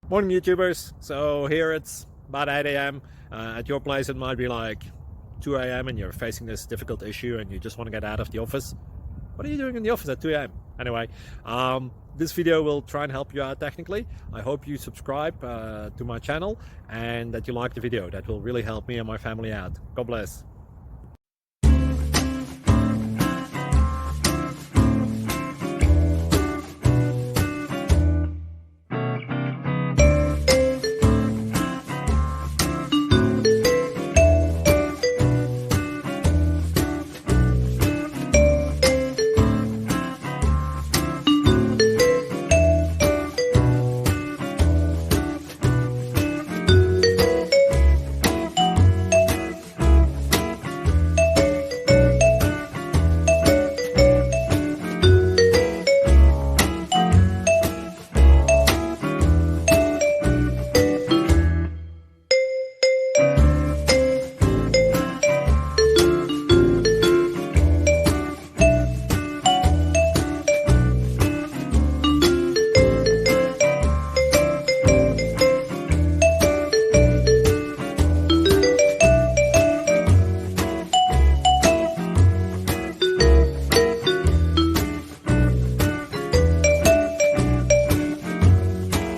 Morning YouTubers. So here it's about 8 a.m. At your place it might be like 2 a.m. and you're facing this difficult issue and you just want to get out of the office. What are you doing in the office at 2 a.m.? Anyway, this video will try and help you out technically. I hope you subscribe to my channel and that you like the video. That will really help me and my family out. God bless.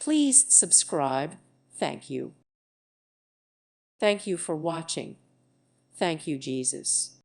Please subscribe. Thank you. Thank you for watching. Thank you, Jesus.